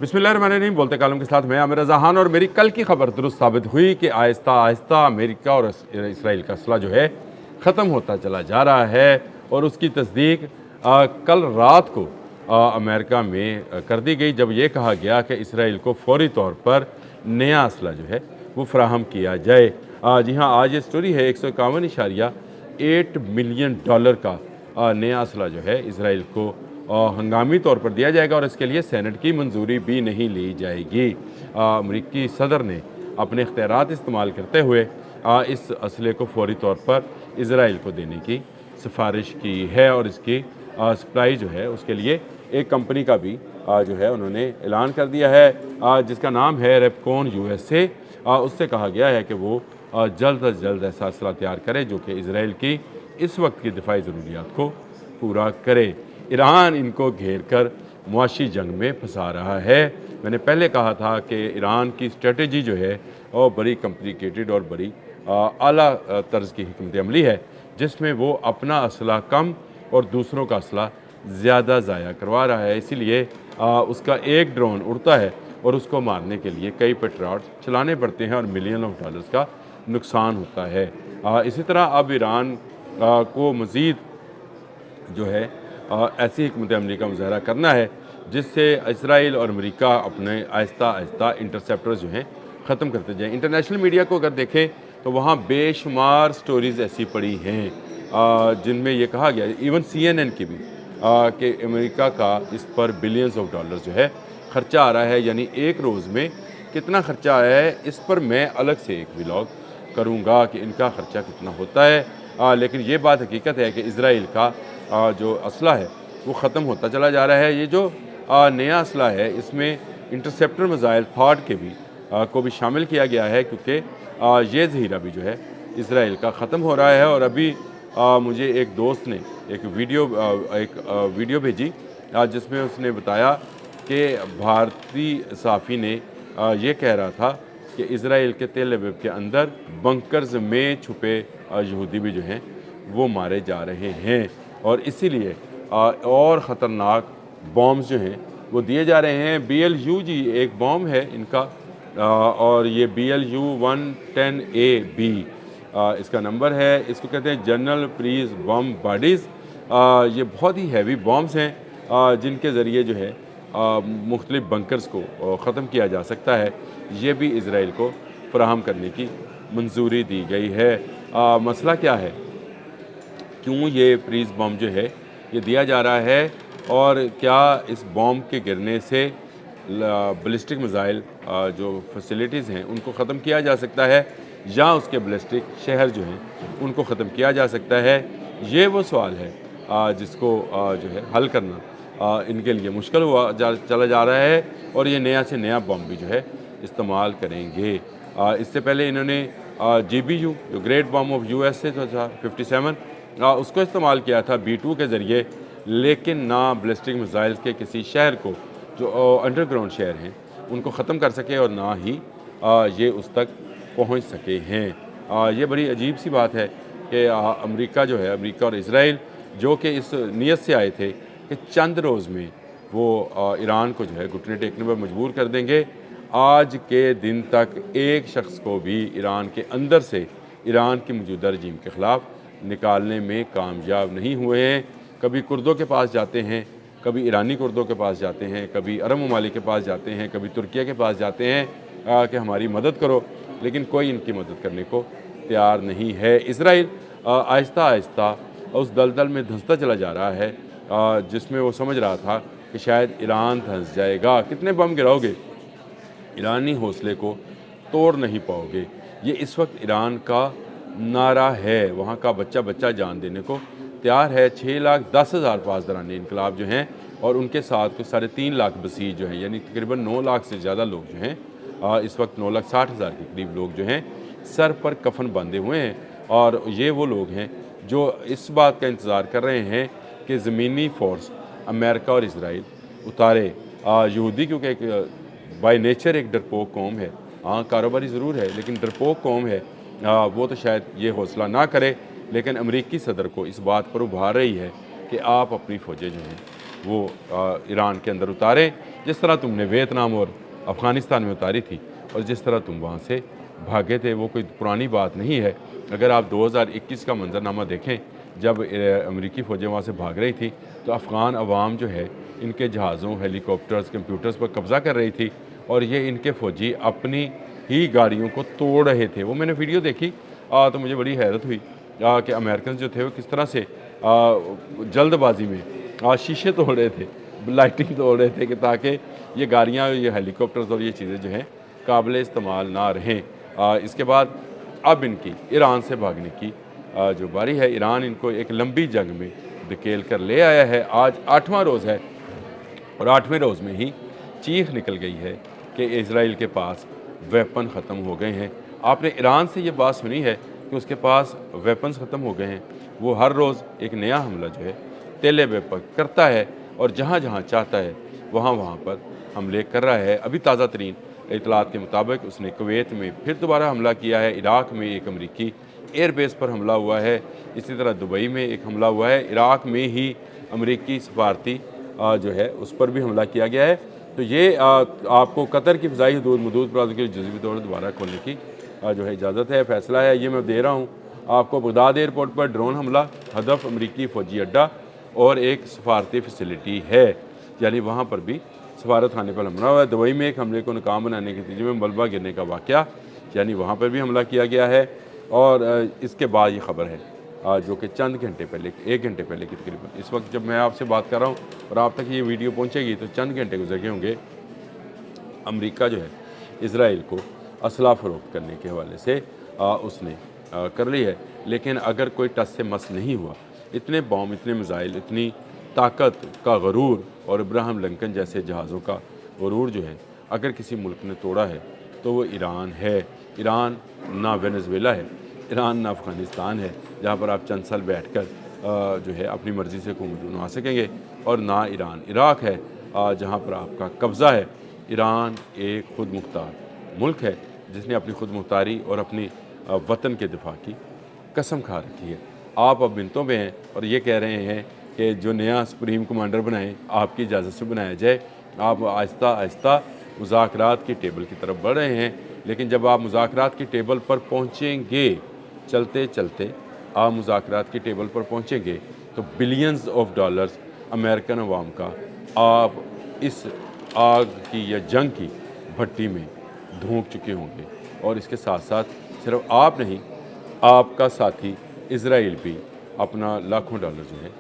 बिस्मिल्लाहिर्रहमानिर्रहीम। बोलते कालम के साथ मैं आमिर रज़ा खान। और मेरी कल की खबर दुरुस्त साबित हुई कि आहिस्ता आहिस्ता अमेरिका और इसराइल का असला जो है ख़त्म होता चला जा रहा है। और उसकी तस्दीक कल रात को अमेरिका में कर दी गई, जब ये कहा गया कि इसराइल को फौरी तौर पर नया असला जो है वो फ़राहम किया जाए। जी हाँ, आज ये स्टोरी है 151.8 मिलियन डॉलर का नया असला जो है इसराइल को हंगामी तौर पर दिया जाएगा और इसके लिए सेनेट की मंजूरी भी नहीं ली जाएगी। अमरीकी सदर ने अपने इख्तियारात इस्तेमाल करते हुए इस असले को फौरी तौर पर इसराइल को देने की सिफारिश की है। और इसकी सप्लाई जो है उसके लिए एक कंपनी का भी जो है उन्होंने ऐलान कर दिया है, जिसका नाम है रेपकॉन USA। उससे कहा गया है कि वो जल्द अज जल्द ऐसा असला तैयार करे जो कि इसराइल की इस वक्त की दिफाई ज़रूरियात को पूरा करे। ईरान इनको घेर कर मुआशी जंग में फंसा रहा है। मैंने पहले कहा था कि ईरान की स्ट्रेटजी जो है वो बड़ी कॉम्प्लिकेटेड और बड़ी आला तर्ज की हिकमत अमली है, जिसमें वो अपना असला कम और दूसरों का असला ज़्यादा ज़ाया करवा रहा है। इसीलिए उसका एक ड्रोन उड़ता है और उसको मारने के लिए कई पेट्रोल चलाने पड़ते हैं और मिलियन ऑफ डॉलर्स का नुकसान होता है। इसी तरह अब ईरान को मज़ीद जो है ऐसी हिकमत अमली का मुज़ाहरा करना है जिससे इसराइल और अमेरिका अपने आहिस्ता आहिस्ता इंटरसेप्टर्स जो हैं ख़त्म करते जाएँ। इंटरनेशनल मीडिया को अगर देखें तो वहाँ बेशुमार स्टोरीज़ ऐसी पड़ी हैं जिनमें ये कहा गया, इवन CNN की भी, कि अमेरिका का इस पर बिलियंस ऑफ डॉलर्स जो है ख़र्चा आ रहा है। यानी एक रोज़ में कितना ख़र्चा आया है, इस पर मैं अलग से एक व्लॉग करूँगा कि इनका ख़र्चा कितना होता है। लेकिन ये बात हकीकत है कि इसराइल का जो असला है वो ख़त्म होता चला जा रहा है। ये जो नया असला है इसमें इंटरसेप्टर मिसाइल थॉट के भी को भी शामिल किया गया है, क्योंकि ये ज़हीरा भी जो है इसराइल का ख़त्म हो रहा है। और अभी मुझे एक दोस्त ने एक वीडियो भेजी जिसमें उसने बताया कि भारतीय सहाफ़ी ने ये कह रहा था कि इसराइल के तेल अवीव के अंदर बंकर्स में छुपे यहूदी भी जो हैं वो मारे जा रहे हैं और इसीलिए और ख़तरनाक बॉम्ब्स जो हैं वो दिए जा रहे हैं। BLU जी एक बॉम्ब है इनका, और ये BLU 110AB इसका नंबर है। इसको कहते हैं जनरल प्रीज बम बॉडीज़। ये बहुत ही हैवी बॉम्ब्स हैं जिनके ज़रिए जो है मुख्तलिफ़ बंकर्स को ख़त्म किया जा सकता है। ये भी इसराइल को फ़राहम करने की मंजूरी दी गई है। मसला क्या है, क्यों ये प्रीज बम जो है ये दिया जा रहा है, और क्या इस बम के गिरने से बैलिस्टिक मिसाइल जो फैसिलिटीज़ हैं उनको ख़त्म किया जा सकता है, या उसके बैलिस्टिक शहर जो हैं उनको ख़त्म किया जा सकता है। ये वो सवाल है जिसको जो है हल करना इनके लिए मुश्किल हुआ चला जा रहा है। और ये नया से नया बम भी जो है इस्तेमाल करेंगे। इससे पहले इन्होंने GBU जो ग्रेट बम ऑफ USA जो था 57 उसको इस्तेमाल किया था B2 के ज़रिए, लेकिन ना बैलिस्टिक मिसाइल्स के किसी शहर को जो अंडरग्राउंड शहर हैं उनको ख़त्म कर सके और ना ही ये उस तक पहुंच सके हैं। ये बड़ी अजीब सी बात है कि अमेरिका जो है, अमेरिका और इसराइल जो कि इस नीयत से आए थे कि चंद रोज़ में वो ईरान को जो है घुटने टेकने पर मजबूर कर देंगे, आज के दिन तक एक शख्स को भी ईरान के अंदर से ईरान की मौजूदा रजीम के ख़िलाफ़ निकालने में कामयाब नहीं हुए हैं। कभी कुर्दों के पास जाते हैं, कभी ईरानी कुर्दों के पास जाते हैं, कभी अरब ममालिक के पास जाते हैं, कभी तुर्किया के पास जाते हैं कि हमारी मदद करो, लेकिन कोई इनकी मदद करने को तैयार नहीं है। इसराइल आहिस्ता आहिस्ता उस दलदल में धंसता चला जा रहा है जिसमें वो समझ रहा था कि शायद ईरान धंस जाएगा। कितने बम गिराओगे, ईरानी हौसले को तोड़ नहीं पाओगे। ये इस वक्त ईरान का नारा है। वहाँ का बच्चा बच्चा जान देने को तैयार है। 6,10,000 पासदारान इनकलाब जो हैं और उनके साथ कुछ 3.5 लाख बसीज जो हैं, यानी तकरीबन 9 लाख से ज़्यादा लोग जो हैं इस वक्त 9,60,000 के करीब लोग जो हैं सर पर कफन बांधे हुए हैं। और ये वो लोग हैं जो इस बात का इंतज़ार कर रहे हैं कि ज़मीनी फ़ोर्स अमेरिका और इसराइल उतारे यहूदी, क्योंकि एक बाय नेचर एक डरपोक कौम है। हाँ, कारोबारी ज़रूर है लेकिन डरपोक कौम है। वो तो शायद ये हौसला ना करे, लेकिन अमेरिकी सदर को इस बात पर उभार रही है कि आप अपनी फ़ौजें जो हैं वो ईरान के अंदर उतारें। जिस तरह तुमने वियतनाम और अफ़गानिस्तान में उतारी थी और जिस तरह तुम वहाँ से भागे थे, वो कोई पुरानी बात नहीं है। अगर आप 2021 का मंजरनामा देखें, जब अमेरिकी फ़ौजें वहाँ से भाग रही थी, तो अफ़गान अवाम जो है इनके जहाज़ों, हेलीकॉप्टर्स, कंप्यूटर्स पर कब्ज़ा कर रही थी और ये इनके फ़ौजी अपनी ही गाड़ियों को तोड़ रहे थे। वो मैंने वीडियो देखी तो मुझे बड़ी हैरत हुई कि अमेरिकन जो थे वो किस तरह से जल्दबाजी में शीशे तोड़ रहे थे, लाइटिंग तोड़ रहे थे कि ताकि ये गाड़ियाँ, ये हेलीकॉप्टर्स और ये चीज़ें जो हैं काबिल इस्तेमाल ना रहें। इसके बाद अब इनकी ईरान से भागने की जो बारी है। ईरान इनको एक लंबी जंग में धकेल कर ले आया है। आज 8वां रोज़ है और 8वें रोज़ में ही चीख निकल गई है कि इज़राइल के पास वेपन ख़त्म हो गए हैं। आपने ईरान से ये बात सुनी है कि उसके पास वेपन्स ख़त्म हो गए हैं। वो हर रोज़ एक नया हमला जो है तेले पर करता है और जहाँ जहाँ चाहता है वहाँ वहाँ पर हमले कर रहा है। अभी ताज़ा तरीन इतलात के मुताबिक उसने कुवैत में फिर दोबारा हमला किया है। इराक़ में एक अमरीकी एयरबेस पर हमला हुआ है। इसी तरह दुबई में एक हमला हुआ है। इराक़ में ही अमरीकी सफारती जो है उस पर भी हमला किया गया है। तो ये आपको कतर की फ़िज़ाई हदूद मदूद प्रांत के जुज़वी तौर पर दोबारा खोलने की जो है इजाज़त है, फ़ैसला है, ये मैं दे रहा हूँ आपको। बगदाद एयरपोर्ट पर ड्रोन हमला, हदफ अमरीकी फ़ौजी अड्डा और एक सफारती फैसिलिटी है, यानी वहाँ पर भी सफारत खाने पर हमला हुआ है। दुबई में एक हमले को नाकाम बनाने के नतीजे में मलबा गिरने का वाक़या, यानी वहाँ पर भी हमला किया गया है। और इसके बाद ये ख़बर है जो कि चंद घंटे पहले, 1 घंटे पहले की तकरीबन, इस वक्त जब मैं आपसे बात कर रहा हूँ और आप तक ये वीडियो पहुँचेगी तो चंद घंटे गुजर गए होंगे। अमेरिका जो है इज़राइल को असला फ़रोख्त करने के हवाले से उसने कर ली है। लेकिन अगर कोई टस से मस नहीं हुआ, इतने बॉम्ब, इतने मिज़ाइल, इतनी ताकत का गरूर और इब्राहिम लिंकन जैसे जहाज़ों का गरूर जो है अगर किसी मुल्क ने तोड़ा है तो वो ईरान है। ईरान ना वेनेज़ुएला है, ईरान ना अफ़गानिस्तान है जहाँ पर आप चंद साल बैठ कर जो है अपनी मर्ज़ी से हुकूमत बनवा सकेंगे, और ना ईरान इराक़ है जहाँ पर आपका कब्ज़ा है। ईरान एक खुद मुख्तार मुल्क है जिसने अपनी खुद मुख्तारी और अपनी वतन के दिफा की कसम खा रखी है। आप अब मिनतों में हैं और ये कह रहे हैं कि जो नया सुप्रीम कमांडर बनाएं आपकी इजाज़त से बनाया जाए। आप आहिस्ता आहिस्ता मुज़ाकरात की टेबल की तरफ बढ़ रहे हैं, लेकिन जब आप मुज़ाकरात की टेबल पर पहुँचेंगे, चलते चलते आप मुज़ाकरात की टेबल पर पहुँचेंगे तो बिलियंस ऑफ डॉलर्स अमेरिकन अवाम का आप इस आग की या जंग की भट्टी में धोंक चुके होंगे। और इसके साथ साथ सिर्फ आप नहीं, आपका साथी इज़राइल भी अपना लाखों डॉलर जो है,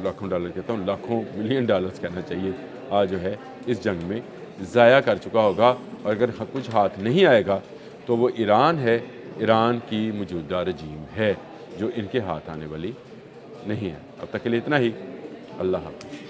लाखों डॉलर कहता हूँ, लाखों मिलियन डॉलर्स कहना चाहिए, जो है इस जंग में ज़ाया कर चुका होगा। और अगर कुछ हाथ नहीं आएगा तो वो ईरान है, ईरान की मौजूदा रजीम है जो इनके हाथ आने वाली नहीं है। अब तक के लिए इतना ही। अल्लाह हाफ़िज़।